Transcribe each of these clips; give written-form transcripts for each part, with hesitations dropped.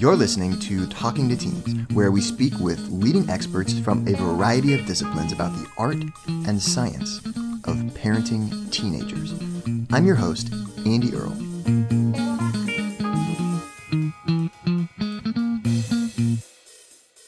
You're listening to Talking to Teens, where we speak with leading experts from a variety of disciplines about the art and science of parenting teenagers. I'm your host, Andy Earle.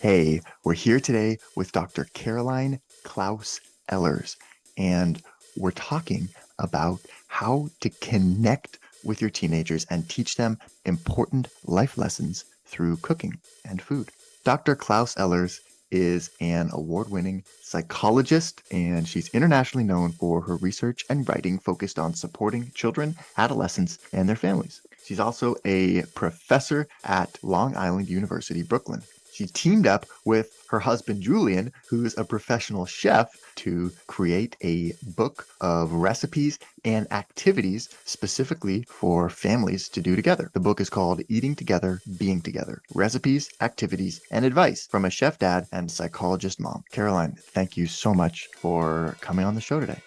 Hey, we're here today with Dr. Caroline Clauss-Elhers, and we're talking about how to connect with your teenagers and teach them important life lessons through cooking and food. Dr. Clauss-Elhers is an award-winning psychologist, and she's internationally known for her research and writing focused on supporting children, adolescents, and their families. She's also a professor at Long Island University, Brooklyn. She teamed up with her husband, Julian, who's a professional chef, to create a book of recipes and activities specifically for families to do together. The book is called Eating Together, Being Together: Recipes, Activities, and Advice from a Chef Dad and Psychologist Mom. Caroline, thank you so much for coming on the show today.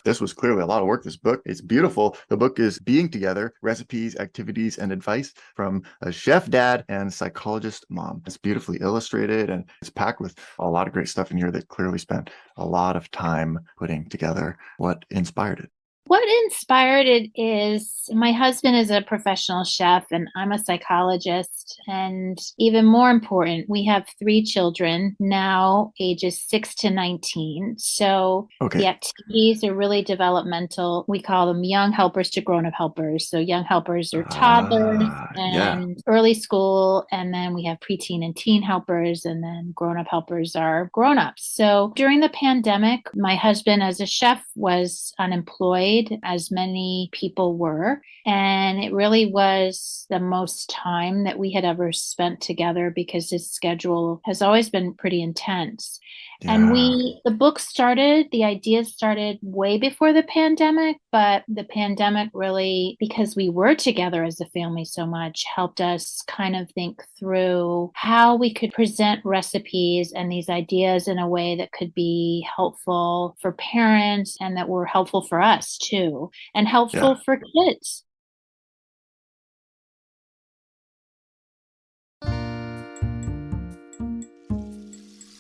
This was clearly a lot of work, this book. It's beautiful. The book is Being Together: Recipes, Activities, and Advice from a Chef Dad and Psychologist Mom. It's beautifully illustrated, and it's packed with a lot of great stuff in here that clearly spent a lot of time putting together. What inspired it? What inspired it is my husband is a professional chef and I'm a psychologist. And even more important, we have 3 children now, ages 6 to 19. So the Okay. activities are really developmental. We call them young helpers to grown up helpers. So young helpers are toddlers Yeah. and early school. And then we have preteen and teen helpers. And then grown up helpers are grown ups. So during the pandemic, my husband, as a chef, was unemployed, as many people were. And it really was the most time that we had ever spent together because his schedule has always been pretty intense. And Yeah. the ideas started way before the pandemic, but the pandemic really, because we were together as a family so much, helped us kind of think through how we could present recipes and these ideas in a way that could be helpful for parents and that were helpful for us too, and Yeah. helpful for kids.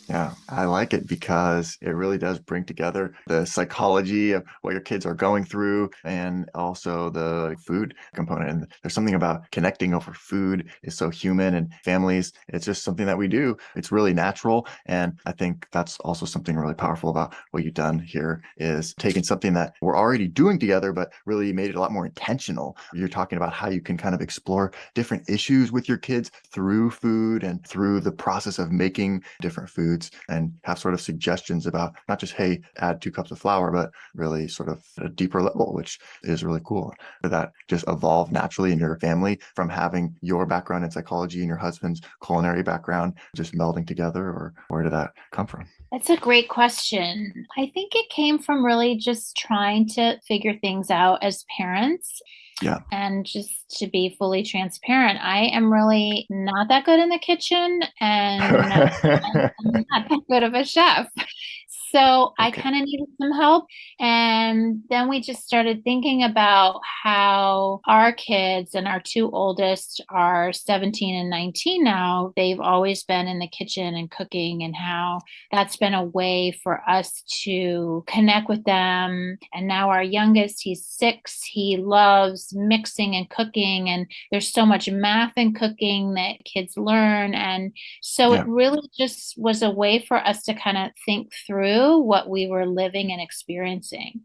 Yeah, I like it because it really does bring together the psychology of what your kids are going through and also the food component. And there's something about connecting over food is so human, and families, it's just something that we do. It's really natural. And I think that's also something really powerful about what you've done here is taking something that we're already doing together, but really made it a lot more intentional. You're talking about how you can kind of explore different issues with your kids through food and through the process of making different foods, and have sort of suggestions about not just, hey, add 2 cups of flour, but really sort of a deeper level, which is really cool. That just evolved naturally in your family from having your background in psychology and your husband's culinary background just melding together, or where did that come from? That's a great question. I think it came from really just trying to figure things out as parents. Yeah. And just to be fully transparent, I am really not that good in the kitchen and I'm not that good of a chef. So I Okay. kind of needed some help. And then we just started thinking about how our kids, and our 2 oldest are 17 and 19 now, they've always been in the kitchen and cooking, and how that's been a way for us to connect with them. And now our youngest, he's 6, he loves mixing and cooking, and there's so much math and cooking that kids learn. And so it Yeah. really just was a way for us to kind of think through what we were living and experiencing.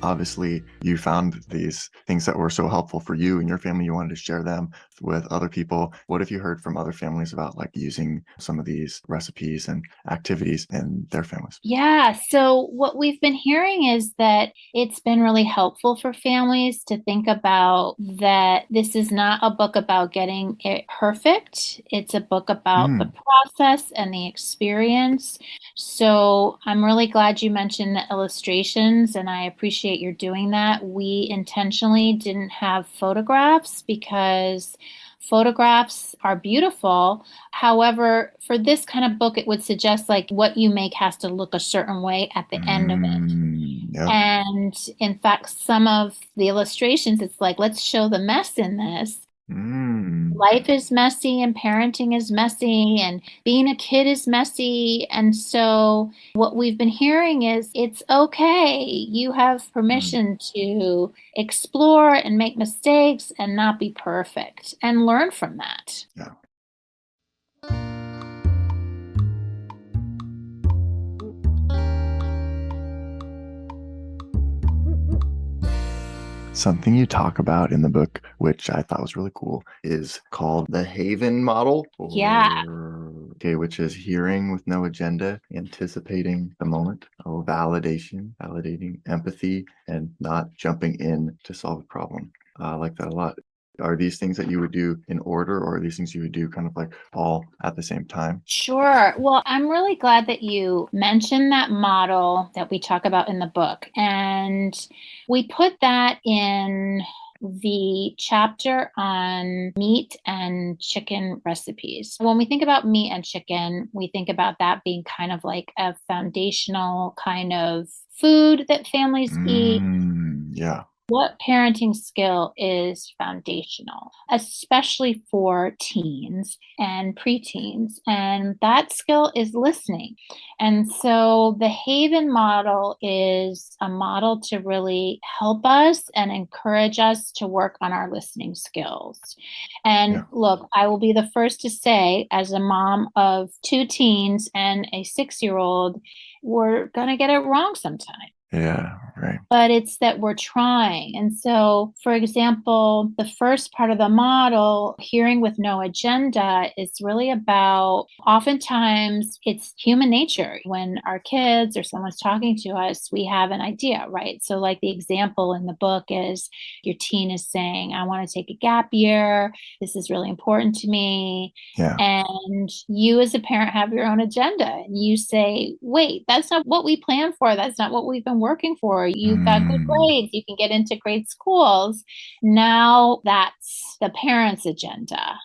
Obviously, you found these things that were so helpful for you and your family. You wanted to share them with other people. What have you heard from other families about like using some of these recipes and activities in their families? Yeah. So, what we've been hearing is that it's been really helpful for families to think about that this is not a book about getting it perfect. It's a book about the Mm, process and the experience. So, I'm really glad you mentioned the illustrations, and I appreciate your doing that. We intentionally didn't have photographs because Photographs are beautiful. However, for this kind of book, it would suggest like what you make has to look a certain way at the end of it. Yep. And in fact, some of the illustrations, it's like, let's show the mess in this. Mm. Life is messy and parenting is messy and being a kid is messy. And so what we've been hearing is it's okay. You have Mm. permission to explore and make mistakes and not be perfect and learn from that. Yeah. Something you talk about in the book, which I thought was really cool, is called the Haven model, Yeah. which is hearing with no agenda, anticipating the moment, validating empathy, and not jumping in to solve a problem. I like that a lot. Are these things that you would do in order, or are these things you would do kind of like all at the same time? Sure. Well, I'm really glad that you mentioned that model that we talk about in the book. And we put that in the chapter on meat and chicken recipes. When we think about meat and chicken, we think about that being kind of like a foundational kind of food that families eat. Yeah. What parenting skill is foundational, especially for teens and preteens? And that skill is listening. And so the Haven model is a model to really help us and encourage us to work on our listening skills. Yeah. And look, I will be the first to say, as a mom of two teens and a 6-year old, we're going to get it wrong sometimes, Yeah. Right. but it's that we're trying. And so, for example, the first part of the model, hearing with no agenda, is really about oftentimes it's human nature. When our kids or someone's talking to us, we have an idea, right? So, like the example in the book is your teen is saying, I want to take a gap year. This is really important to me. Yeah. And you, as a parent, have your own agenda. And you say, wait, that's not what we planned for. That's not what we've been working for. You've got good Mm. grades. You can get into great schools. Now that's the parent's agenda.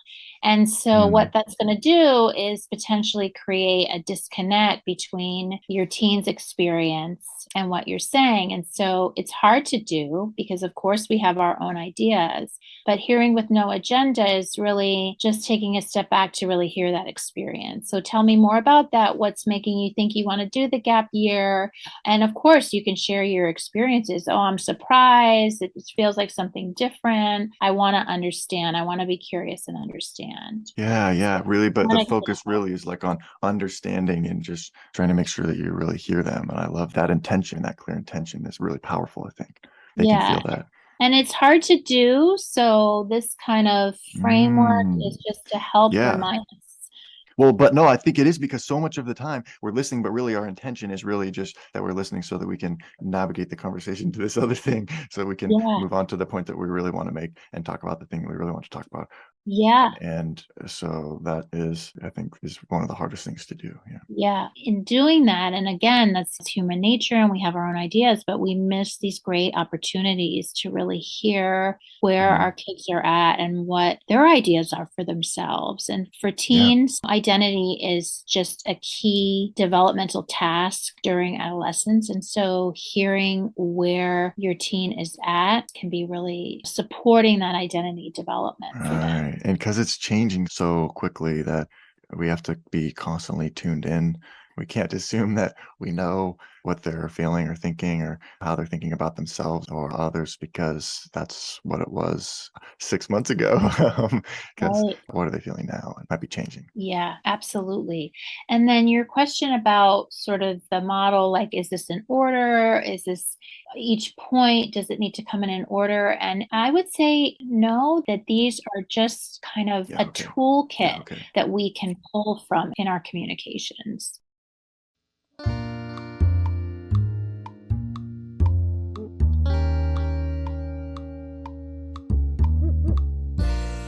And so, what Mm. that's going to do is potentially create a disconnect between your teen's experience and what you're saying. And so, it's hard to do because, of course, we have our own ideas. But hearing with no agenda is really just taking a step back to really hear that experience. So, tell me more about that. What's making you think you want to do the gap year? And of course, you can share your experiences. Oh, I'm surprised. It just feels like something different. I want to understand. I want to be curious and understand. Yeah, yeah, So, really. But one the focus example. really is like on understanding and just trying to make sure that you really hear them. And I love that intention, that clear intention is really powerful, I think. They can Yeah. feel that. And it's hard to do. So, this kind of framework is Mm, just to help yeah. remind us. Well, but no, I think it is because so much of the time we're listening, but really our intention is really just that we're listening so that we can navigate the conversation to this other thing, so we can Yeah. move on to the point that we really want to make and talk about the thing we really want to talk about. Yeah. And so that is, I think, is one of the hardest things to do. Yeah. Yeah, in doing that, and again, that's human nature and we have our own ideas, but we miss these great opportunities to really hear where Mm. our kids are at and what their ideas are for themselves. And for Yeah. teens, identity is just a key developmental task during adolescence. And so hearing where your teen is at can be really supporting that identity development for them. Right. And because it's changing so quickly that we have to be constantly tuned in. We can't assume that we know what they're feeling or thinking or how they're thinking about themselves or others because that's what it was 6 months ago. Because Right. what are they feeling now? It might be changing. Yeah, absolutely. And then your question about sort of the model, like, is this in order? Is this each point? Does it need to come in order? And I would say no, that these are just kind of Yeah. a Okay. Yeah. toolkit Okay. that we can pull from in our communications.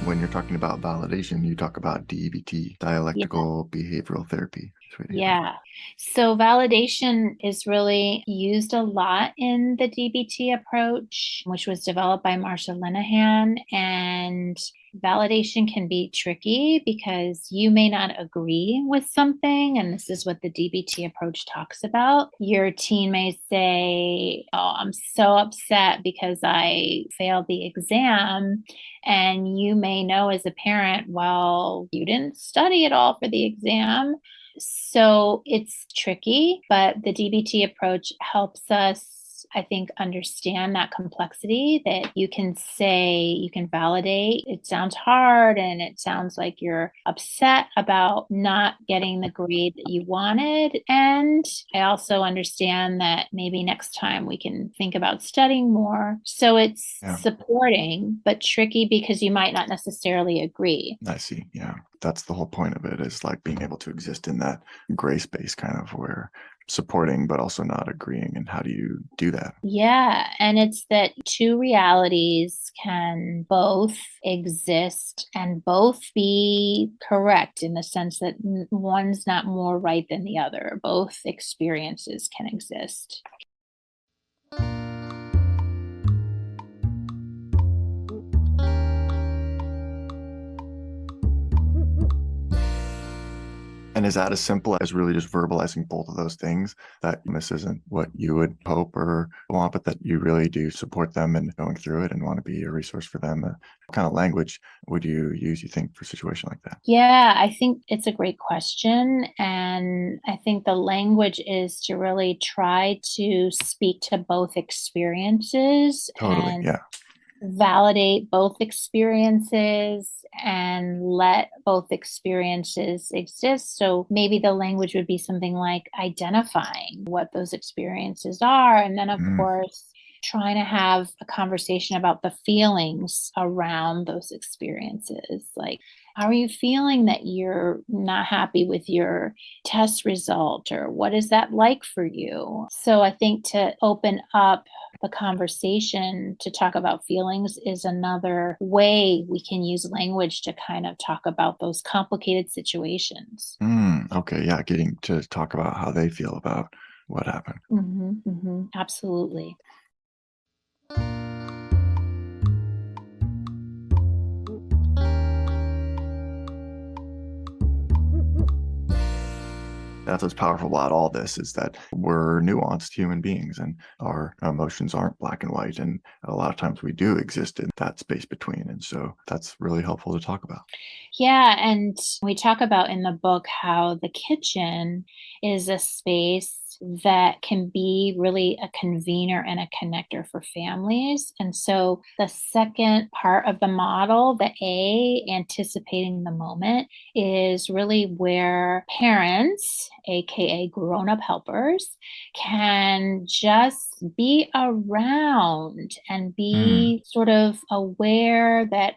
when you're talking about validation, you talk about DBT, Yeah. dialectical behavioral therapy. That's what I hear about. Yeah. So validation is really used a lot in the DBT approach, which was developed by Marsha Linehan. And validation can be tricky because you may not agree with something. And this is what the DBT approach talks about. Your teen may say, "Oh, I'm so upset because I failed the exam." And you may know as a parent, well, you didn't study at all for the exam. So it's tricky, but the DBT approach helps us, I think, understand that complexity that you can say, you can validate. It sounds hard and it sounds like you're upset about not getting the grade that you wanted. And I also understand that maybe next time we can think about studying more. So it's Yeah, supporting, but tricky because you might not necessarily agree. I see. Yeah, that's the whole point of it, is like being able to exist in that gray space, kind of where supporting but also not agreeing. And how do you do that? Yeah, and it's that two realities can both exist and both be correct in the sense that one's not more right than the other. Both experiences can exist. And is that as simple as really just verbalizing both of those things, that this isn't what you would hope or want, but that you really do support them and going through it and want to be a resource for them? What kind of language would you use, you think, for a situation like that? Yeah, I think it's a great question. And I think the language is to really try to speak to both experiences Totally. and Yeah. validate both experiences and let both experiences exist. So maybe the language would be something like identifying what those experiences are. And then, of Mm, course, trying to have a conversation about the feelings around those experiences. Like, how are you feeling that you're not happy with your test result? Or what is that like for you? So I think to open up the conversation to talk about feelings is another way we can use language to kind of talk about those complicated situations. okay. Yeah. Getting to talk about how they feel about what happened. Absolutely. That's what's powerful about all this, is that we're nuanced human beings and our emotions aren't black and white. And a lot of times we do exist in that space between. And so that's really helpful to talk about. Yeah, and we talk about in the book how the kitchen is a space that can be really a convener and a connector for families. And so the second part of the model, the A, anticipating the moment, is really where parents, AKA grown up helpers, can just be around and Mm, be sort of aware that,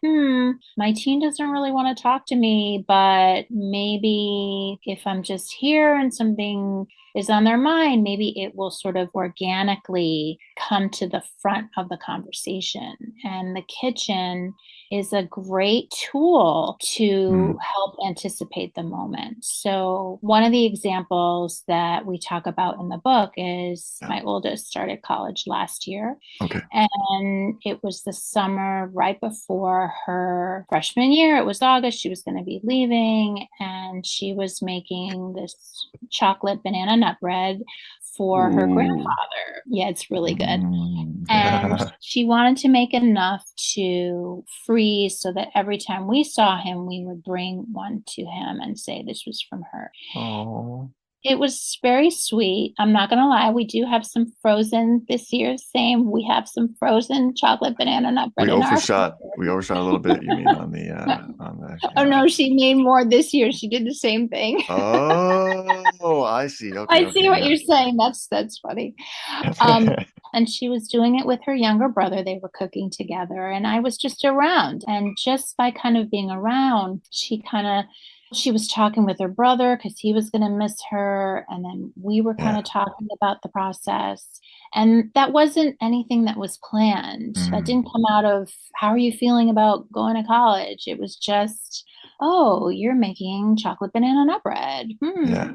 my teen doesn't really want to talk to me, but maybe if I'm just here and something is on their mind, maybe it will sort of organically come to the front of the conversation. And the kitchen is a great tool to mm, help anticipate the moment. So, one of the examples that we talk about in the book is yeah. my oldest started college last year. Okay. And it was the summer right before her freshman year. It was August. She was going to be leaving, and she was making this chocolate banana nut bread for her Ooh. grandfather. Yeah, it's really good. Mm. And she wanted to make enough to freeze so that every time we saw him, we would bring one to him and say this was from her. Oh, It was very sweet. I'm not gonna lie, we do have some frozen this year. Same, we have some frozen chocolate banana nut bread we in our overshot. We overshot a little bit. You mean on the Oh yeah. no, she made more this year. She did the same thing. Oh, I see. Okay, I see okay, what yeah. you're saying. That's funny. Um, and she was doing it with her younger brother. They were cooking together, and I was just around. And just by kind of being around, she kind of She was talking with her brother because he was going to miss her. And then we were kind of Yeah. talking about the process. And that wasn't anything that was planned. That Mm. didn't come out of how are you feeling about going to college? It was just, oh, you're making chocolate banana nut bread. Yeah.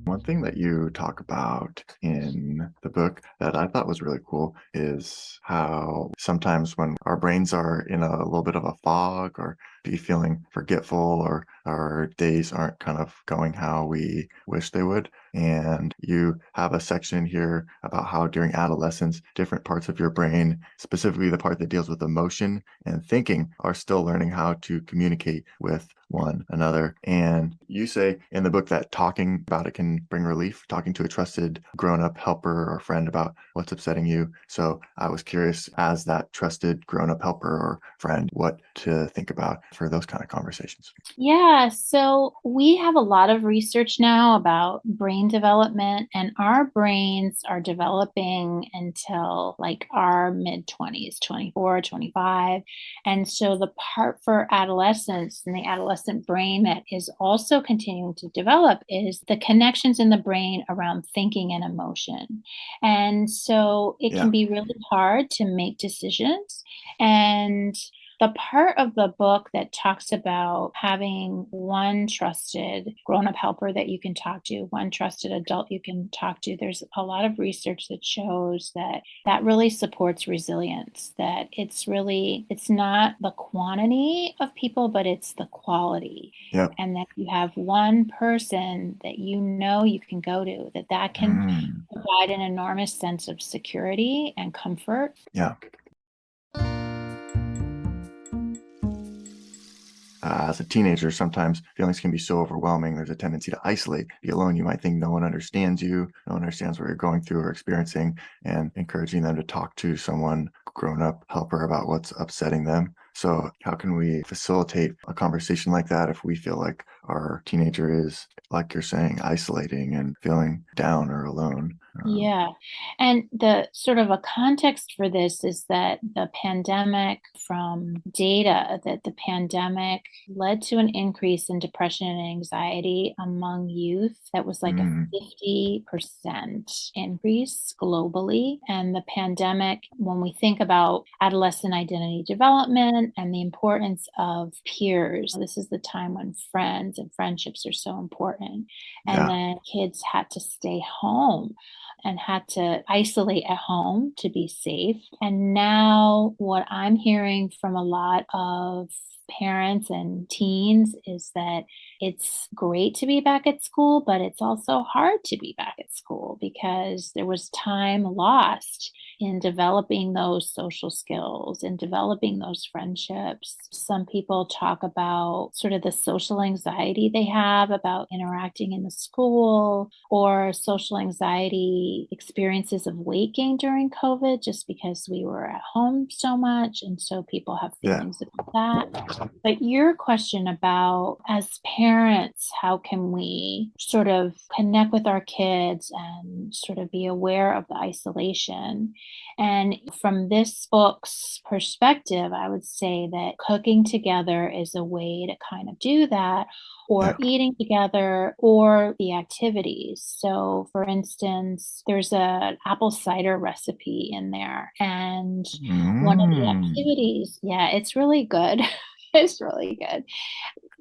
One thing that you talk about in the book that I thought was really cool is how sometimes when our brains are in a little bit of a fog or be feeling forgetful or our days aren't kind of going how we wish they would. And you have a section here about how during adolescence, different parts of your brain, specifically the part that deals with emotion and thinking, are still learning how to communicate with one another. And you say in the book that talking about it can bring relief, talking to a trusted grown-up helper or friend about what's upsetting you. So I was curious, as that trusted grown-up helper or friend, what to think about for those kind of conversations. Yeah, so we have a lot of research now about brain development, and our brains are developing until like our mid 20s, 24, 25. And so the part for adolescence and the adolescent brain that is also continuing to develop is the connections in the brain around thinking and emotion. And so it can Yeah, be really hard to make decisions. And the part of the book that talks about having one trusted grown-up helper that you can talk to, one trusted adult you can talk to, there's a lot of research that shows that that really supports resilience, that it's not the quantity of people, but it's the quality. yeah, And that you have one person that you know you can go to, that can mm, provide an enormous sense of security and comfort. yeah. As a teenager, sometimes feelings can be so overwhelming. There's a tendency to isolate, be alone. You might think no one understands you, no one understands what you're going through or experiencing, and encouraging them to talk to someone, grown up helper, about what's upsetting them. So, how can we facilitate a conversation like that if we feel like our teenager is, like you're saying, isolating and feeling down or alone? Yeah. And the sort of a context for this is that the pandemic, from data, that the pandemic led to an increase in depression and anxiety among youth that was like a Mm, 50% increase globally. And the pandemic, when we think about adolescent identity development and the importance of peers, this is the time when friends and friendships are so important. And yeah, then kids had to stay home and had to isolate at home to be safe. And now, what I'm hearing from a lot of parents and teens is that it's great to be back at school, but it's also hard to be back at school because there was time lost in developing those social skills and developing those friendships. Some people talk about sort of the social anxiety they have about interacting in the school, or social anxiety experiences of weight gain during COVID, just because we were at home so much. And so people have yeah, feelings about that. But your question about, as parents, how can we sort of connect with our kids and sort of be aware of the isolation? And from this book's perspective, I would say that cooking together is a way to kind of do that, or yeah. eating together, or the activities. So, for instance, there's an apple cider recipe in there. And one of the Mm, activities, yeah, it's really good. It's really good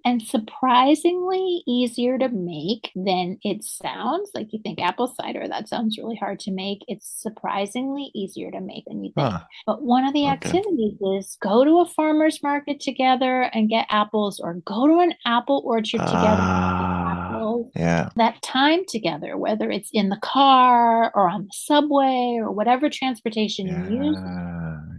and surprisingly easier to make than it sounds. Like, you think apple cider, that sounds really hard to make. It's surprisingly easier to make than you think. huh, But one of the okay. activities is go to a farmer's market together and get apples, or go to an apple orchard together and get apples. Yeah, That time together, whether it's in the car or on the subway or whatever transportation you use,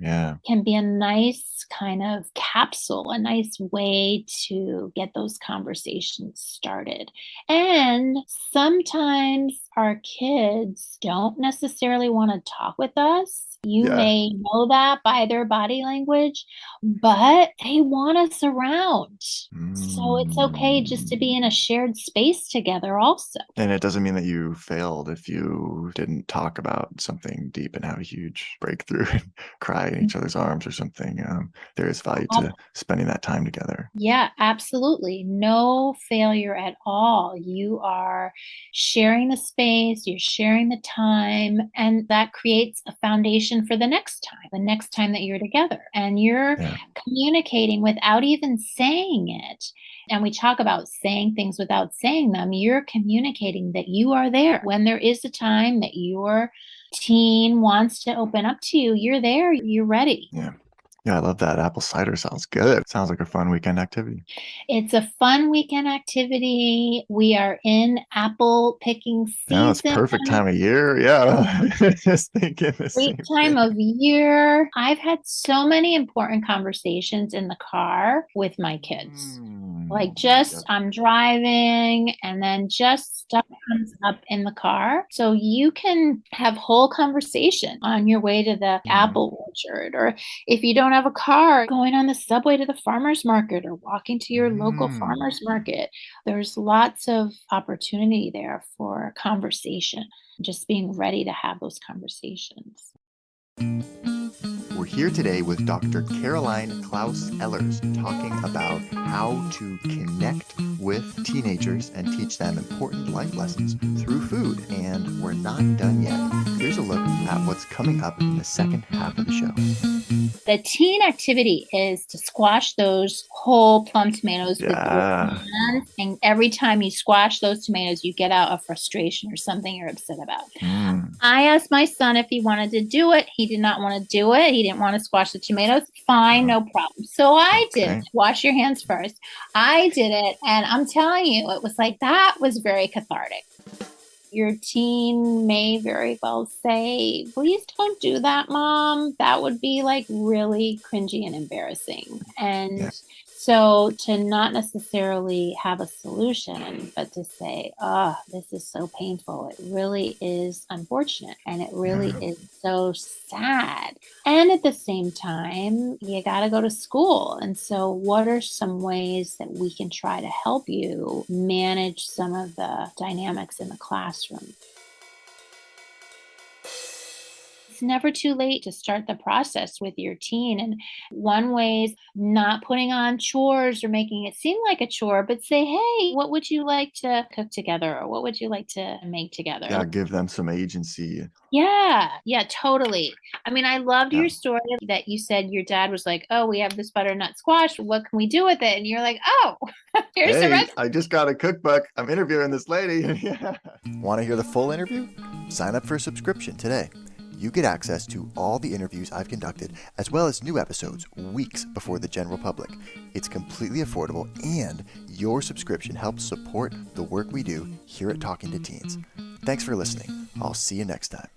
yeah, can be a nice kind of capsule, a nice way to get those conversations started. And sometimes our kids don't necessarily want to talk with us. You Yeah. may know that by their body language, but they want us around. So it's okay just to be Mm. in a shared space together also. And it doesn't mean that you failed if you didn't talk about something deep and have a huge breakthrough and cry in each other's arms or something. There is value to spending that time together. Yeah, absolutely. No failure at all. You are sharing the space, you're sharing the time, and that creates a foundation for the next time that you're together. And you're Yeah. communicating without even saying it. And we talk about saying things without saying them. You're communicating that you are there. When there is a time that your teen wants to open up to you, you're there, you're ready. Yeah. Yeah, I love that. Apple cider sounds good. Sounds like a fun weekend activity. It's a fun weekend activity. We are in apple picking No, it's season. perfect time of year. Yeah. Just thinking the Great same time thing. of year. I've had so many important conversations in the car with my kids. Like just Yep. I'm driving and then just stuff comes up in the car. So you can have whole conversation on your way to the Mhm. apple orchard, or if you don't have a car, going on the subway to the farmer's market or walking to your local Mm. farmer's market. There's lots of opportunity there for conversation, just being ready to have those conversations. We're here today with Dr. Caroline Clauss-Elhers talking about how to connect with teenagers and teach them important life lessons through food. And we're not done yet. Here's a look at what's coming up in the second half of the show. The teen activity is to squash those whole plum tomatoes with your Yeah. hands. And every time you squash those tomatoes, you get out a frustration or something you're upset about. Mm. I asked my son if he wanted to do it. He did not want to do it. He didn't want to squash the tomatoes. Fine, Oh, no problem. So I did it. okay. Wash your hands first. I did it. And I'm telling you, it was like that was very cathartic. Your teen may very well say, please don't do that, mom. That would be like really cringy and embarrassing. Yeah. And so to not necessarily have a solution, but to say, oh, this is so painful. It really is unfortunate. And it really Yeah. is so sad. And at the same time, you got to go to school. And so, what are some ways that we can try to help you manage some of the dynamics in the classroom? It's never too late to start the process with your teen. And one way is not putting on chores or making it seem like a chore, but say, hey, what would you like to cook together? Or what would you like to make together? Yeah. Give them some agency. Yeah, yeah, totally. I mean, I loved Yeah. your story that you said your dad was like, "Oh, we have this butternut squash. What can we do with it?" And you're like, "Oh, here's the Hey, recipe." I just got a cookbook. I'm interviewing this lady. Yeah. Want to hear the full interview? Sign up for a subscription today. You get access to all the interviews I've conducted, as well as new episodes weeks before the general public. It's completely affordable, and your subscription helps support the work we do here at Talking to Teens. Thanks for listening. I'll see you next time.